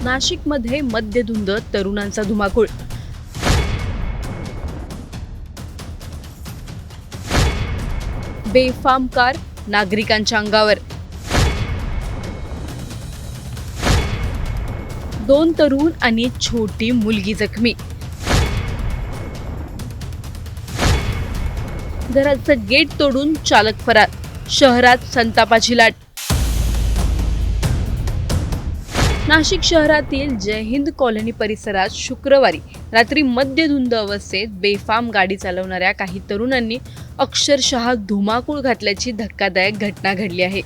नाशिकमध्ये मद्यधुंद तरुणांचा धुमाकूळ. बेफाम कार नागरिकांच्या अंगावर. 2 तरुण आणि छोटी मुलगी जखमी. घराचं गेट तोडून चालक फरार. शहरात संतापाची लाट. नाशिक शहरातील जय हिंद कॉलनी परिसरात शुक्रवारी रात्री मद्यधुंद अवस्थेत बेफाम गाडी चालवणाऱ्या काही तरुणांनी अक्षरशः धुमाकूळ घातल्याची धक्कादायक घटना घडली आहे.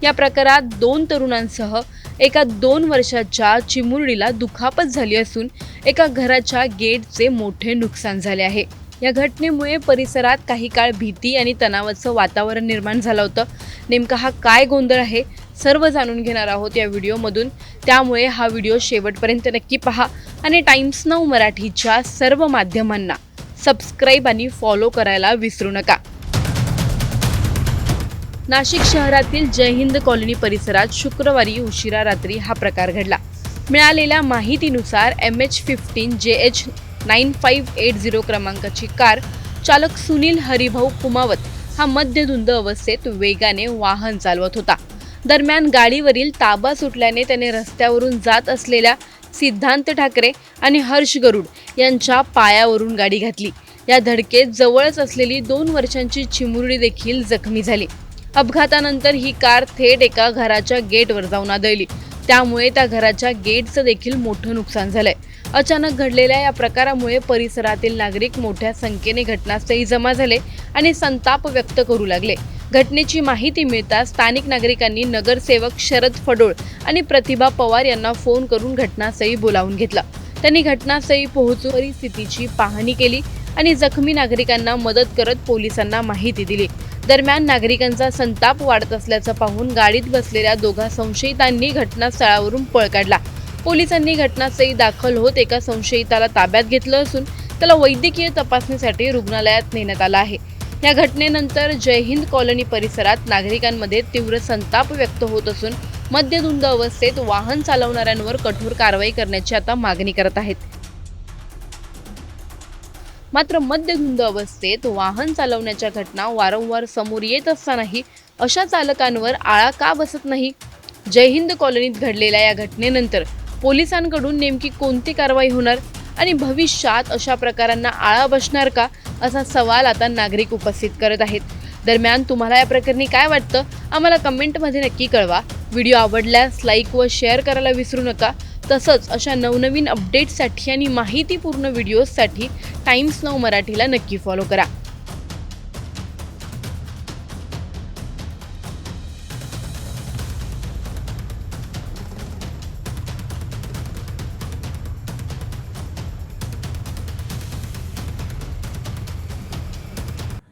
या प्रकारात 2 तरुणांसह एका 2 वर्षाच्या चिमुरडीला दुखापत झाली असून एका घराच्या गेटचे मोठे नुकसान झाले आहे. या घटनेमुळे परिसरात काही काळ भीती आणि तणावाचं वातावरण निर्माण झालं होतं. नेमका हा काय गोंधळ आहे सर्व जाणून घेणार आहोत या व्हिडिओमधून. त्यामुळे हा व्हिडिओ शेवटपर्यंत नक्की पहा आणि टाइम्स नाऊ मराठीच्या सर्व माध्यमांना सबस्क्राईब आणि फॉलो करायला विसरू नका. नाशिक शहरातील जय हिंद कॉलनी परिसरात शुक्रवारी उशिरा रात्री हा प्रकार घडला. मिळालेल्या माहितीनुसार MH15 JH 9580 क्रमांकाची कार चालक सुनील हरिभाऊ कुमावत हा मद्यधुंद अवस्थेत वेगाने वाहन चालवत होता. दरम्यान गाडीवरील ताबा सुटल्याने त्याने रस्त्यावरून जात असलेल्या सिद्धांत ठाकरे आणि हर्ष गरुड यांच्या पायावरून गाडी घातली. या धडकेत जवळच असलेली 2 वर्षांची चिमुरडी देखील जखमी झाली. अपघातानंतर ही कार थेट एका घराच्या गेटवर जाऊन आदळली. त्यामुळे त्या घराच्या गेटचं देखील मोठं नुकसान झालंय. अचानक घडलेल्या या प्रकारामुळे परिसरातील नागरिक मोठ्या संख्येने घटनास्थळी जमा झाले आणि संताप व्यक्त करू लागले. घटनेची माहिती मिळताच स्थानिक नागरिकांनी नगरसेवक शरद फडोळ आणि प्रतिभा पवार यांना फोन करून घटनास्थळी बोलावून घेतलं. त्यांनी घटनास्थळी पोहोचून परिस्थितीची पाहणी केली आणि जखमी नागरिकांना मदत करत पोलिसांना माहिती दिली. दरम्यान नागरिकांचा संताप वाढत असल्याचं पाहून गाडीत बसलेल्या 2 संशयितांनी घटनास्थळावरून पळ काढला. पोलिसांनी घटनास्थळी दाखल होत एका संशयिताला ताब्यात घेतलं असून त्याला वैद्यकीय तपासणीसाठी रुग्णालयात नेण्यात आलं आहे. या घटनेनंतर जय हिंद कॉलनी परिसरात नागरिकांमध्ये तीव्र संताप व्यक्त होत असून मद्यधुंद अवस्थेत वाहन चालवणाऱ्यांवर कठोर कारवाई करण्याची आता मागणी करत आहेत. मात्र मद्यधुंद अवस्थेत वाहन चालवण्याच्या घटना वारंवार समोर येत असतानाही अशा चालकांवर आळा का बसत नाही? जय हिंद कॉलनीत घडलेल्या या घटनेनंतर पोलिसांकडून नेमकी कोणती कारवाई होणार आणि भविष्यात अशा प्रकारांना आळा बसणार का असा सवाल आता नागरिक उपस्थित करत आहेत. दरम्यान तुम्हाला या प्रकरणी काय वाटतं आम्हाला कमेंटमध्ये नक्की कळवा. व्हिडिओ आवडल्यास लाईक व शेअर करायला विसरू नका. तसंच अशा नवनवीन अपडेट्ससाठी आणि माहितीपूर्ण व्हिडिओजसाठी टाइम्स नाऊ मराठीला नक्की फॉलो करा.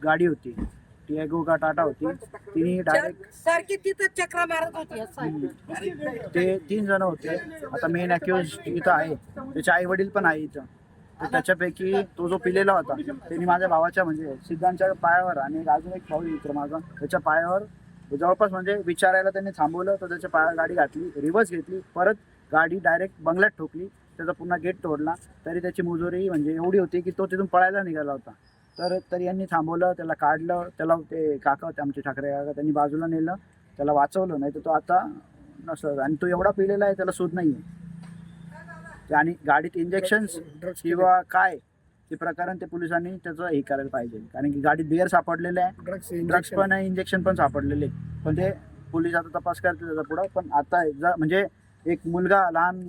गाडी होती टियागो का टाटा होती. तिने डायरेक्ट सारखी तिथं चक्रा मारत होती. ते 3 जण होते. आता मेन अक्युज इथं आहे, त्याचे आई वडील पण आहे इथं. तर त्याच्यापैकी तो जो पिलेला होता त्यांनी माझ्या भावाच्या म्हणजे सिद्धांच्या पायावर आणि अजून एक भाऊ मित्र माझा त्याच्या पायावर जवळपास म्हणजे विचारायला त्यांनी थांबवलं तर त्याच्या पायावर गाडी घातली, रिव्हर्स घेतली, परत गाडी डायरेक्ट बंगल्यात ठोकली. त्याचा पुन्हा गेट तोडला. तरी त्याची मुजोरी म्हणजे एवढी होती की तो तिथून पळायला निघाला होता. तरी यांनी थांबवलं, त्याला काढलं. त्याला ते काका होते आमचे ठाकरे काका, त्यांनी बाजूला नेलं, त्याला वाचवलं. नाही तर तो आता नसं. आणि तो एवढा पिलेला आहे त्याला सूद नाही आहे. आणि गाडीत इंजेक्शन्स किंवा काय ते प्रकरण ते पोलिसांनी त्याचं हे करायला पाहिजे. कारण की गाडीत बिअर सापडलेले आहे, ड्रग्स पण आहे, इंजेक्शन पण सापडलेले. पण ते पोलीस आता तपास करते त्याचा पुढं. पण आता म्हणजे एक मुलगा लहान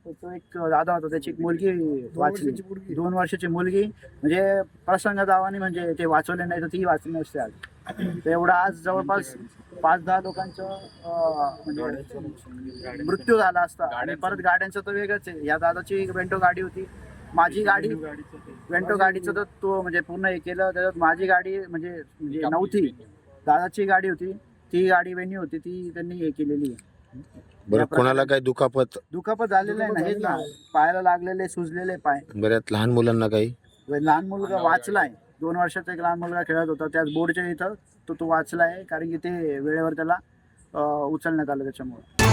तो एक दादा होता, त्याची एक मुलगी वाचली, 2 वर्षाची मुलगी. म्हणजे प्रसंग दावाने म्हणजे ते वाचवले नाही तर ती वाचली नसते आज. तर एवढा आज जवळपास 5-10 लोकांचं म्हणजे मृत्यू झाला असता. आणि परत गाड्यांचं तर वेगळंच आहे. या दादाची वेंटो गाडी होती, माझी गाडी वेंटो गाडीचं तर तो म्हणजे पूर्ण हे केलं. त्याच्यात माझी गाडी म्हणजे नव्हती, दादाची गाडी होती. ती गाडी वेणी होती, ती त्यांनी हे केलेली आहे. बरं, कोणाला काय दुखापत झालेलं आहे ना, हेच ना, पायाला लागलेले सुजलेले पाय. बऱ्याच लहान मुलांना काही लहान मुलगा वाचलाय, 2 वर्षाचा एक लहान मुलगा खेळत होता त्याच बोर्डच्या इथं. तो वाचलाय कारण की ते वेळेवर त्याला उचलण्यात आलं त्याच्यामुळे.